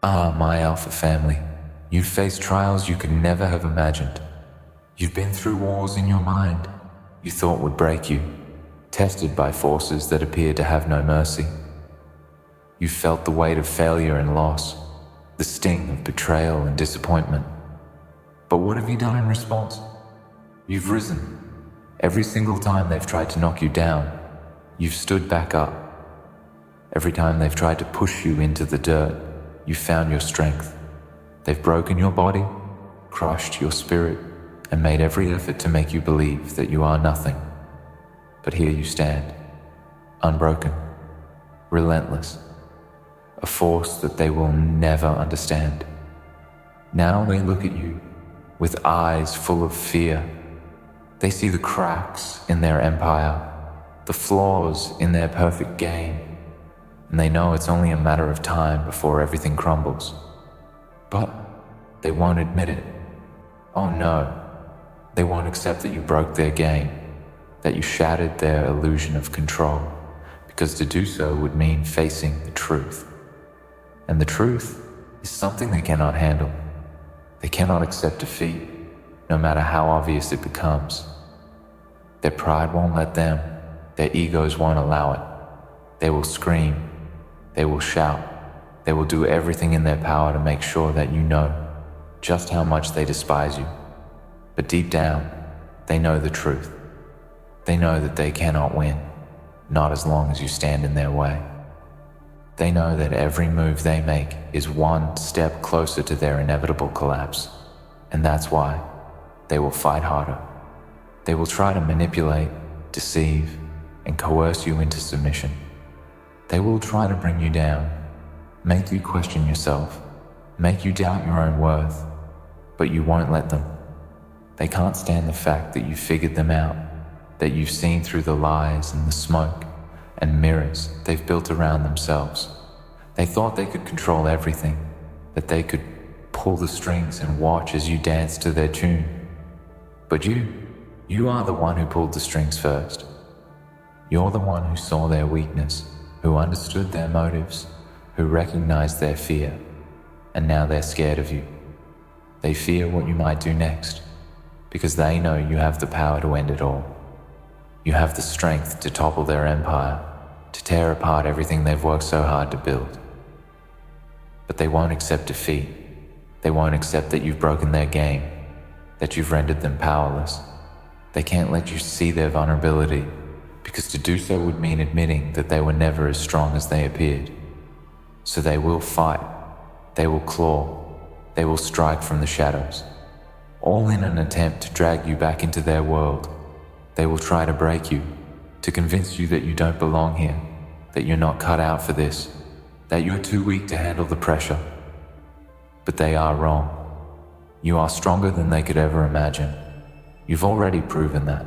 Ah, my Alpha family, you've faced trials you could never have imagined. You've been through wars in your mind you thought would break you, tested by forces that appeared to have no mercy. You've felt the weight of failure and loss, the sting of betrayal and disappointment. But what have you done in response? You've risen. Every single time they've tried to knock you down, you've stood back up. Every time they've tried to push you into the dirt, you've found your strength. They've broken your body, crushed your spirit, and made every effort to make you believe that you are nothing. But here you stand, unbroken, relentless, a force that they will never understand. Now they look at you with eyes full of fear. They see the cracks in their empire, the flaws in their perfect game, and they know it's only a matter of time before everything crumbles. But they won't admit it. Oh no, they won't accept that you broke their game, that you shattered their illusion of control, because to do so would mean facing the truth. And the truth is something they cannot handle. They cannot accept defeat, no matter how obvious it becomes. Their pride won't let them, their egos won't allow it. They will scream, they will shout, they will do everything in their power to make sure that you know just how much they despise you. But deep down, they know the truth. They know that they cannot win, not as long as you stand in their way. They know that every move they make is one step closer to their inevitable collapse, and that's why they will fight harder. They will try to manipulate, deceive, and coerce you into submission. They will try to bring you down, make you question yourself, make you doubt your own worth, but you won't let them. They can't stand the fact that you figured them out, that you've seen through the lies and the smoke and mirrors they've built around themselves. They thought they could control everything, that they could pull the strings and watch as you dance to their tune. But you are the one who pulled the strings first. You're the one who saw their weakness, who understood their motives, who recognized their fear, and now they're scared of you. They fear what you might do next, because they know you have the power to end it all. You have the strength to topple their empire, to tear apart everything they've worked so hard to build. But they won't accept defeat. They won't accept that you've broken their game, that you've rendered them powerless. They can't let you see their vulnerability, because to do so would mean admitting that they were never as strong as they appeared. So they will fight, they will claw, they will strike from the shadows, all in an attempt to drag you back into their world. They will try to break you, to convince you that you don't belong here, that you're not cut out for this, that you're too weak to handle the pressure. But they are wrong. You are stronger than they could ever imagine. You've already proven that.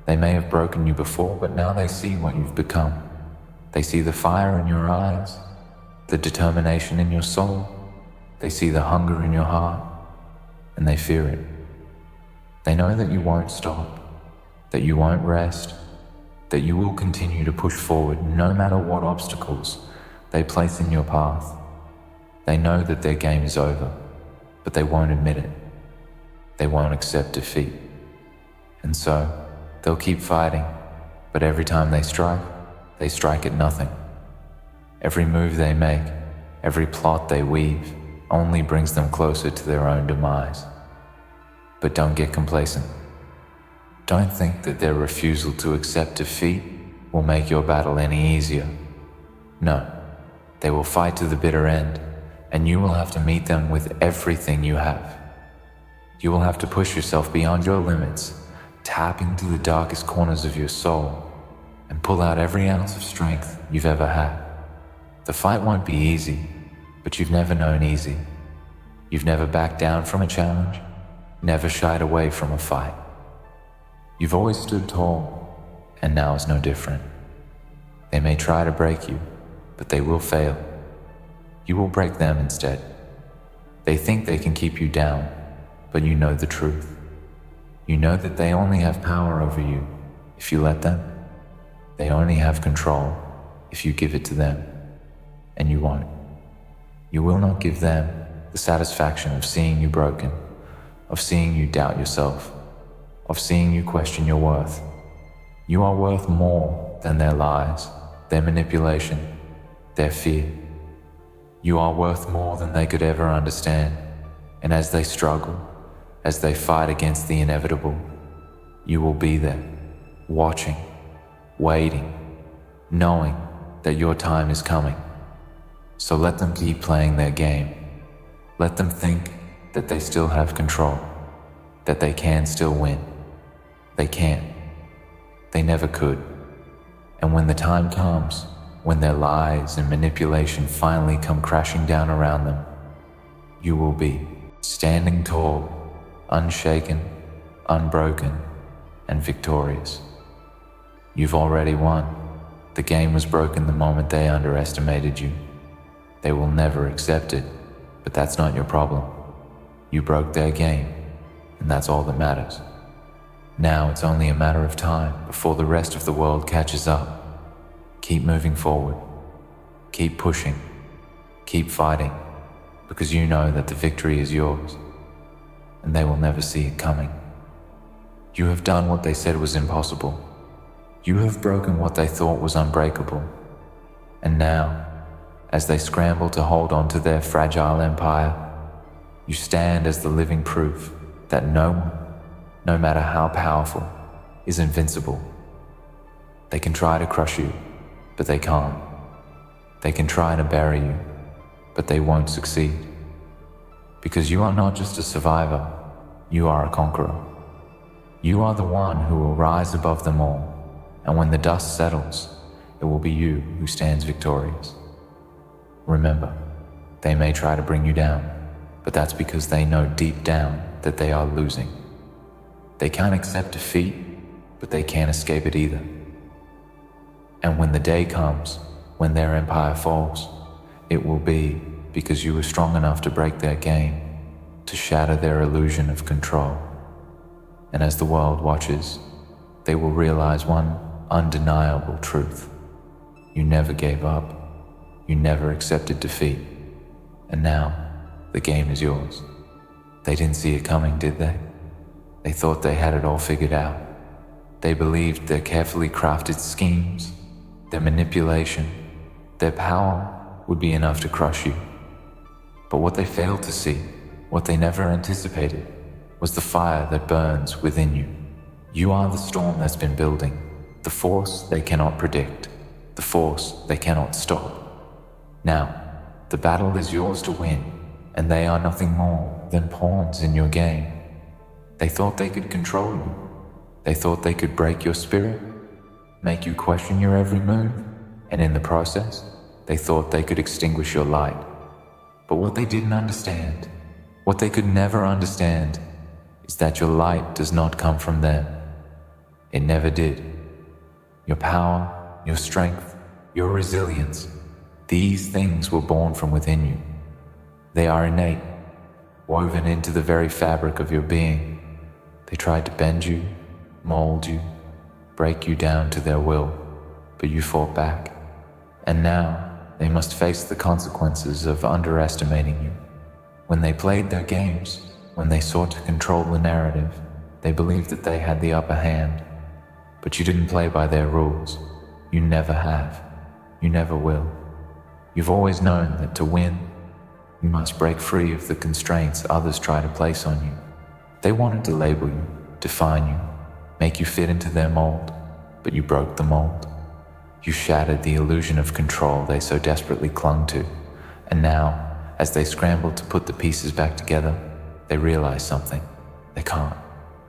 They may have broken you before, but now they see what you've become. They see the fire in your eyes, the determination in your soul. They see the hunger in your heart, and they fear it. They know that you won't stop, that you won't rest, that you will continue to push forward no matter what obstacles they place in your path. They know that their game is over, but they won't admit it. They won't accept defeat. And so, they'll keep fighting, but every time they strike at nothing. Every move they make, every plot they weave, only brings them closer to their own demise. But don't get complacent. Don't think that their refusal to accept defeat will make your battle any easier. No, they will fight to the bitter end, and you will have to meet them with everything you have. You will have to push yourself beyond your limits, tap into the darkest corners of your soul, and pull out every ounce of strength you've ever had. The fight won't be easy, but you've never known easy. You've never backed down from a challenge, never shied away from a fight. You've always stood tall, and now is no different. They may try to break you, but they will fail. You will break them instead. They think they can keep you down, but you know the truth. You know that they only have power over you if you let them. They only have control if you give it to them, and you won't. You will not give them the satisfaction of seeing you broken, of seeing you doubt yourself, of seeing you question your worth. You are worth more than their lies, their manipulation, their fear. You are worth more than they could ever understand, and as they struggle, as they fight against the inevitable, you will be there, watching, waiting, knowing that your time is coming. So let them keep playing their game. Let them think that they still have control, that they can still win. They can't. They never could. And when the time comes, when their lies and manipulation finally come crashing down around them, you will be standing tall, unshaken, unbroken, and victorious. You've already won. The game was broken the moment they underestimated you. They will never accept it, but that's not your problem. You broke their game, and that's all that matters. Now it's only a matter of time before the rest of the world catches up. Keep moving forward. Keep pushing. Keep fighting, because you know that the victory is yours, and they will never see it coming. You have done what they said was impossible. You have broken what they thought was unbreakable. And now, as they scramble to hold on to their fragile empire, you stand as the living proof that no one, no matter how powerful, is invincible. They can try to crush you, but they can't. They can try to bury you, but they won't succeed. Because you are not just a survivor, you are a conqueror. You are the one who will rise above them all, and when the dust settles, it will be you who stands victorious. Remember, they may try to bring you down, but that's because they know deep down that they are losing. They can't accept defeat, but they can't escape it either. And when the day comes, when their empire falls, it will be because you were strong enough to break their game, to shatter their illusion of control. And as the world watches, they will realize one undeniable truth. You never gave up. You never accepted defeat. And now, the game is yours. They didn't see it coming, did they? They thought they had it all figured out. They believed their carefully crafted schemes, their manipulation, their power would be enough to crush you. But what they failed to see, what they never anticipated, was the fire that burns within you. You are the storm that's been building, the force they cannot predict, the force they cannot stop. Now, the battle is yours to win, and they are nothing more than pawns in your game. They thought they could control you. They thought they could break your spirit, make you question your every move, and in the process, they thought they could extinguish your light. But what they didn't understand, what they could never understand, is that your light does not come from them. It never did. Your power, your strength, your resilience, these things were born from within you. They are innate, woven into the very fabric of your being. They tried to bend you, mold you, break you down to their will, but you fought back. And now they must face the consequences of underestimating you. When they played their games, when they sought to control the narrative, they believed that they had the upper hand. But you didn't play by their rules. You never have. You never will. You've always known that to win, you must break free of the constraints others try to place on you. They wanted to label you, define you, make you fit into their mold, but you broke the mold. You shattered the illusion of control they so desperately clung to, and now, as they scrambled to put the pieces back together, they realized something. They can't.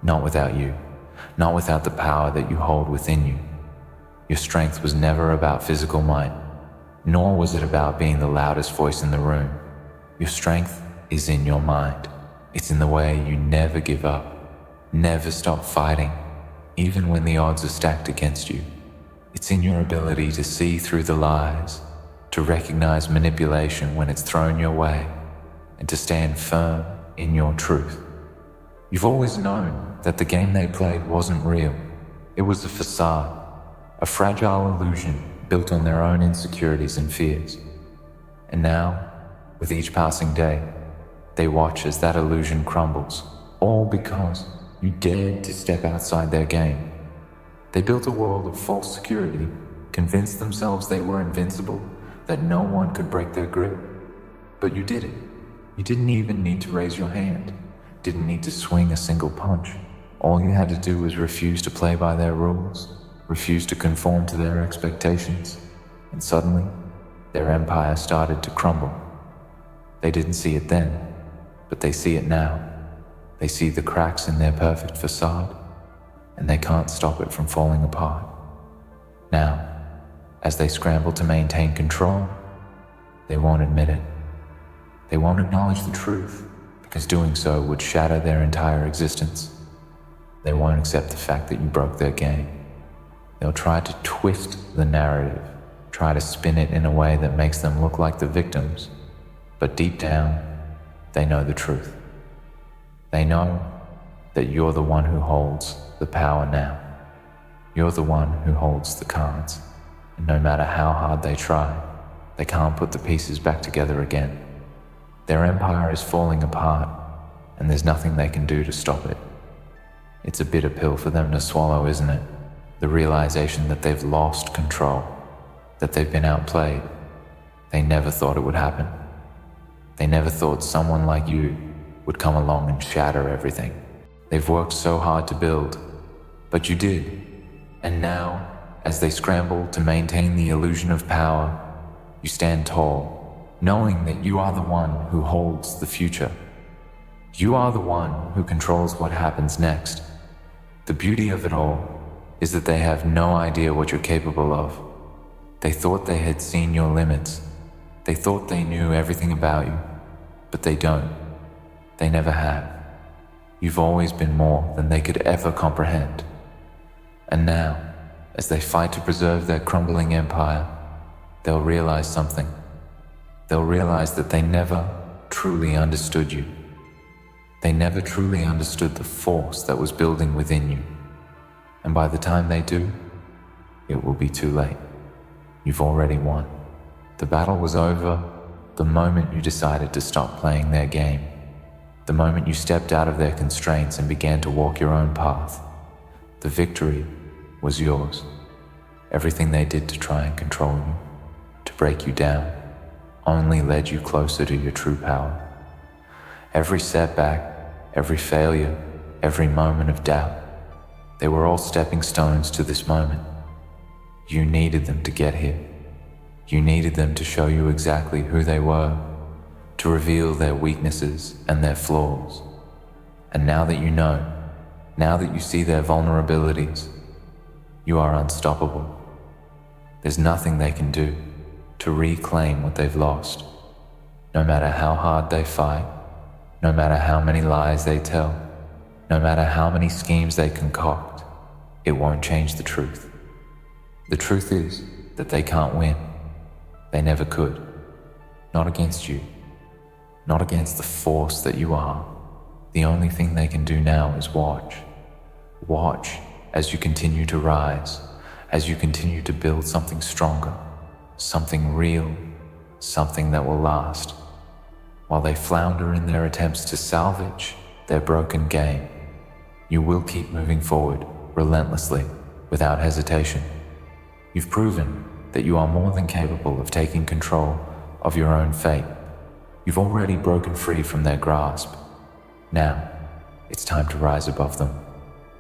Not without you. Not without the power that you hold within you. Your strength was never about physical might, nor was it about being the loudest voice in the room. Your strength is in your mind. It's in the way you never give up, never stop fighting, even when the odds are stacked against you. It's in your ability to see through the lies, to recognize manipulation when it's thrown your way, and to stand firm in your truth. You've always known that the game they played wasn't real. It was a facade, a fragile illusion built on their own insecurities and fears. And now, With each passing day, they watch as that illusion crumbles, all because you dared to step outside their game. They built a world of false security, convinced themselves they were invincible, that no one could break their grip. But you did it. You didn't even need to raise your hand, didn't need to swing a single punch. All you had to do was refuse to play by their rules, refuse to conform to their expectations, and suddenly, their empire started to crumble. They didn't see it then, but they see it now. They see the cracks in their perfect facade, and they can't stop it from falling apart. Now, as they scramble to maintain control, they won't admit it. They won't acknowledge the truth, because doing so would shatter their entire existence. They won't accept the fact that you broke their game. They'll try to twist the narrative, try to spin it in a way that makes them look like the victims, but deep down, they know the truth. They know that you're the one who holds the power now. You're the one who holds the cards, and no matter how hard they try, they can't put the pieces back together again. Their empire is falling apart, and there's nothing they can do to stop it. It's a bitter pill for them to swallow, isn't it? The realization that they've lost control, that they've been outplayed. They never thought it would happen. They never thought someone like you would come along and shatter everything. They've worked so hard to build, but you did. And now, as they scramble to maintain the illusion of power, you stand tall, knowing that you are the one who holds the future. You are the one who controls what happens next. The beauty of it all is that they have no idea what you're capable of. They thought they had seen your limits. They thought they knew everything about you, but they don't. They never have. You've always been more than they could ever comprehend. And now, as they fight to preserve their crumbling empire, they'll realize something. They'll realize that they never truly understood you. They never truly understood the force that was building within you. And by the time they do, it will be too late. You've already won. The battle was over the moment you decided to stop playing their game. The moment you stepped out of their constraints and began to walk your own path. The victory was yours. Everything they did to try and control you, to break you down, only led you closer to your true power. Every setback, every failure, every moment of doubt, they were all stepping stones to this moment. You needed them to get here. You needed them to show you exactly who they were, to reveal their weaknesses and their flaws. And now that you know, now that you see their vulnerabilities, you are unstoppable. There's nothing they can do to reclaim what they've lost. No matter how hard they fight, no matter how many lies they tell, no matter how many schemes they concoct, it won't change the truth. The truth is that they can't win. They never could. Not against you. Not against the force that you are. The only thing they can do now is watch. Watch as you continue to rise, as you continue to build something stronger, something real, something that will last, while they flounder in their attempts to salvage their broken game. You will keep moving forward, relentlessly, without hesitation. You've proven that you are more than capable of taking control of your own fate. You've already broken free from their grasp. Now, it's time to rise above them.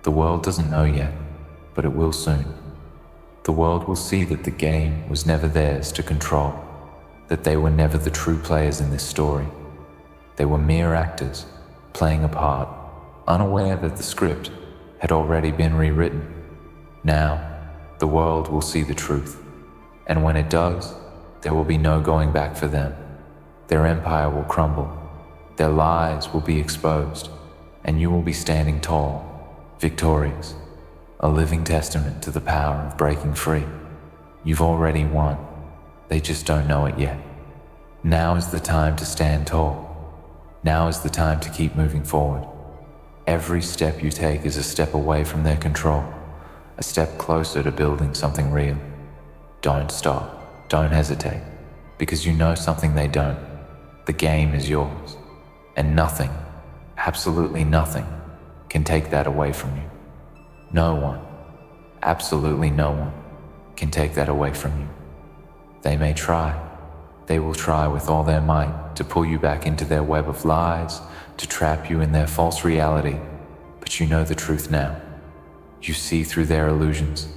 The world doesn't know yet, but it will soon. The world will see that the game was never theirs to control, that they were never the true players in this story. They were mere actors, playing a part, unaware that the script had already been rewritten. Now, the world will see the truth, and when it does, there will be no going back for them. Their empire will crumble, their lies will be exposed, and you will be standing tall, victorious, a living testament to the power of breaking free. You've already won. They just don't know it yet. Now is the time to stand tall. Now is the time to keep moving forward. Every step you take is a step away from their control, a step closer to building something real. Don't stop. Don't hesitate, because you know something they don't. The game is yours, and nothing, absolutely nothing, can take that away from you. No one, absolutely no one, can take that away from you. They may try. They will try with all their might to pull you back into their web of lies, to trap you in their false reality, but you know the truth now. You see through their illusions,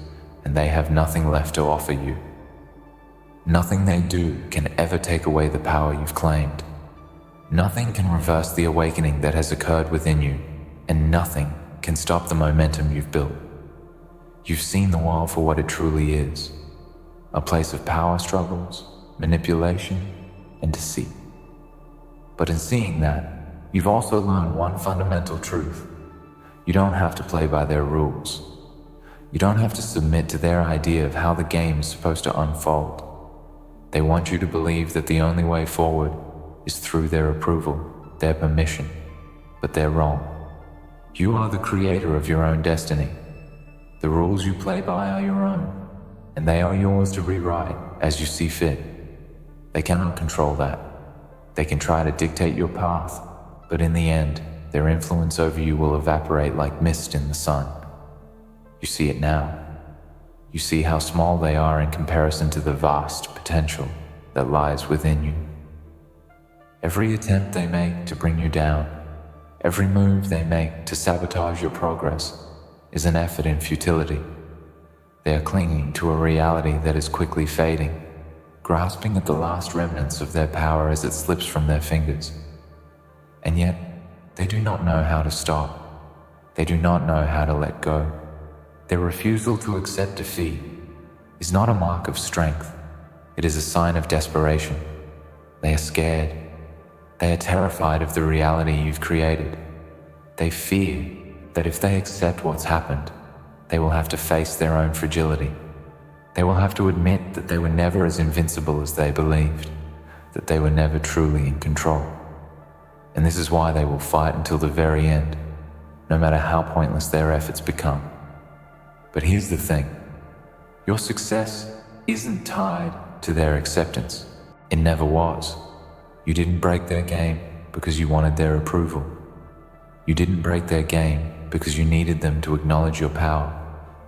and they have nothing left to offer you. Nothing they do can ever take away the power you've claimed. Nothing can reverse the awakening that has occurred within you, and nothing can stop the momentum you've built. You've seen the world for what it truly is, a place of power struggles, manipulation, and deceit. But in seeing that, you've also learned one fundamental truth. You don't have to play by their rules. You don't have to submit to their idea of how the game is supposed to unfold. They want you to believe that the only way forward is through their approval, their permission, but they're wrong. You are the creator of your own destiny. The rules you play by are your own, and they are yours to rewrite as you see fit. They cannot control that. They can try to dictate your path, but in the end, their influence over you will evaporate like mist in the sun. You see it now. You see how small they are in comparison to the vast potential that lies within you. Every attempt they make to bring you down, every move they make to sabotage your progress, is an effort in futility. They are clinging to a reality that is quickly fading, grasping at the last remnants of their power as it slips from their fingers. And yet, they do not know how to stop. They do not know how to let go. Their refusal to accept defeat is not a mark of strength. It is a sign of desperation. They are scared. They are terrified of the reality you've created. They fear that if they accept what's happened, they will have to face their own fragility. They will have to admit that they were never as invincible as they believed, that they were never truly in control. And this is why they will fight until the very end, no matter how pointless their efforts become. But here's the thing. Your success isn't tied to their acceptance. It never was. You didn't break their game because you wanted their approval. You didn't break their game because you needed them to acknowledge your power.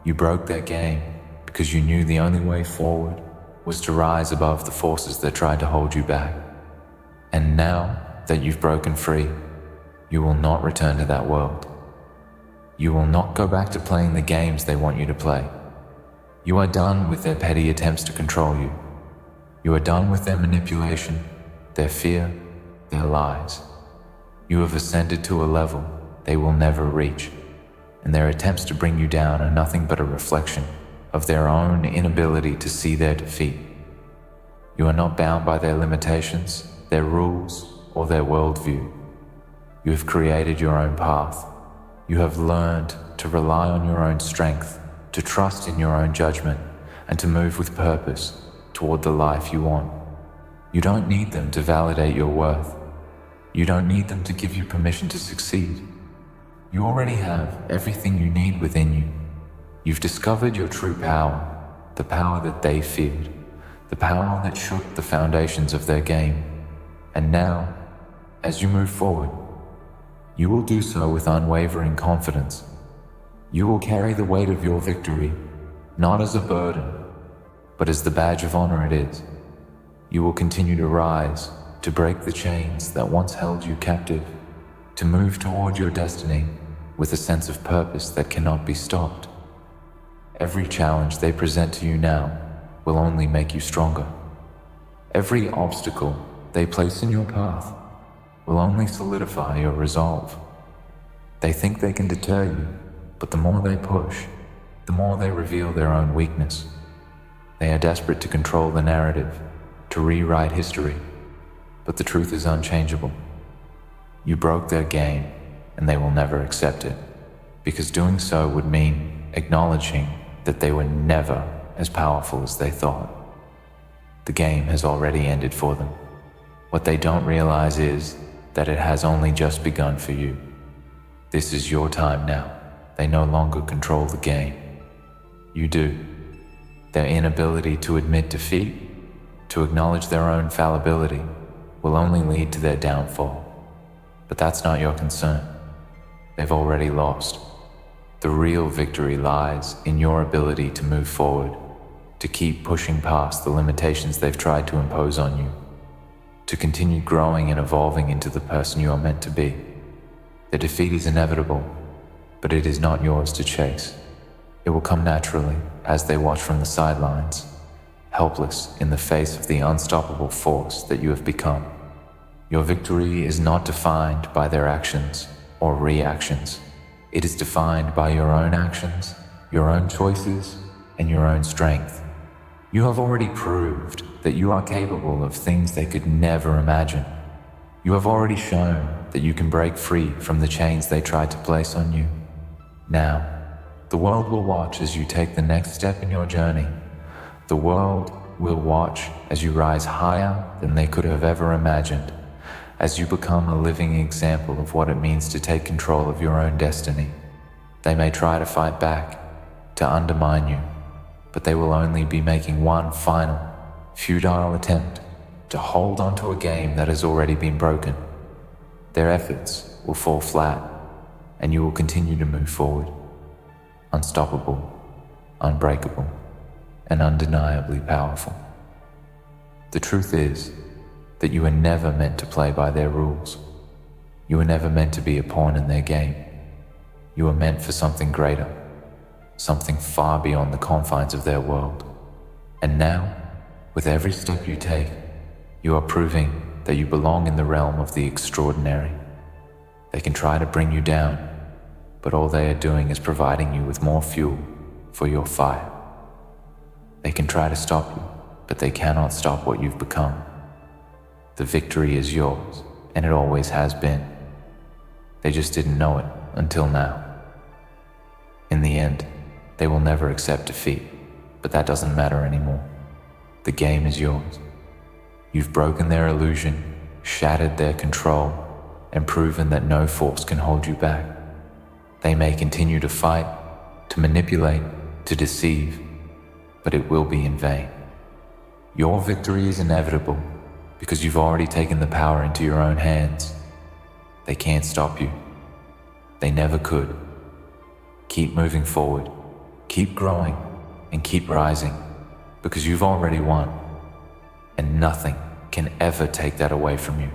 You broke their game because you knew the only way forward was to rise above the forces that tried to hold you back. And now that you've broken free, you will not return to that world. You will not go back to playing the games they want you to play. You are done with their petty attempts to control you. You are done with their manipulation, their fear, their lies. You have ascended to a level they will never reach, and their attempts to bring you down are nothing but a reflection of their own inability to see their defeat. You are not bound by their limitations, their rules, or their worldview. You have created your own path. You have learned to rely on your own strength, to trust in your own judgment, and to move with purpose toward the life you want. You don't need them to validate your worth. You don't need them to give you permission to succeed. You already have everything you need within you. You've discovered your true power, the power that they feared, the power that shook the foundations of their game. And now, as you move forward, you will do so with unwavering confidence. You will carry the weight of your victory, not as a burden, but as the badge of honor it is. You will continue to rise, to break the chains that once held you captive, to move toward your destiny with a sense of purpose that cannot be stopped. Every challenge they present to you now will only make you stronger. Every obstacle they place in your path will only solidify your resolve. They think they can deter you, but the more they push, the more they reveal their own weakness. They are desperate to control the narrative, to rewrite history, but the truth is unchangeable. You broke their game, and they will never accept it, because doing so would mean acknowledging that they were never as powerful as they thought. The game has already ended for them. What they don't realize is that it has only just begun for you. This is your time now. They no longer control the game. You do. Their inability to admit defeat, to acknowledge their own fallibility, will only lead to their downfall. But that's not your concern. They've already lost. The real victory lies in your ability to move forward, to keep pushing past the limitations they've tried to impose on you, to continue growing and evolving into the person you are meant to be. The defeat is inevitable, but it is not yours to chase. It will come naturally as they watch from the sidelines, helpless in the face of the unstoppable force that you have become. Your victory is not defined by their actions or reactions. It is defined by your own actions, your own choices, and your own strength. You have already proved that you are capable of things they could never imagine. You have already shown that you can break free from the chains they tried to place on you. Now, the world will watch as you take the next step in your journey. The world will watch as you rise higher than they could have ever imagined, as you become a living example of what it means to take control of your own destiny. They may try to fight back, to undermine you, but they will only be making one final, futile attempt to hold onto a game that has already been broken. Their efforts will fall flat, and you will continue to move forward, unstoppable, unbreakable, and undeniably powerful. The truth is that you were never meant to play by their rules. You were never meant to be a pawn in their game. You were meant for something greater, something far beyond the confines of their world. And now, with every step you take, you are proving that you belong in the realm of the extraordinary. They can try to bring you down, but all they are doing is providing you with more fuel for your fire. They can try to stop you, but they cannot stop what you've become. The victory is yours, and it always has been. They just didn't know it until now. In the end, they will never accept defeat, but that doesn't matter anymore. The game is yours. You've broken their illusion, shattered their control, and proven that no force can hold you back. They may continue to fight, to manipulate, to deceive, but it will be in vain. Your victory is inevitable because you've already taken the power into your own hands. They can't stop you. They never could. Keep moving forward, keep growing, and keep rising, because you've already won, and nothing can ever take that away from you.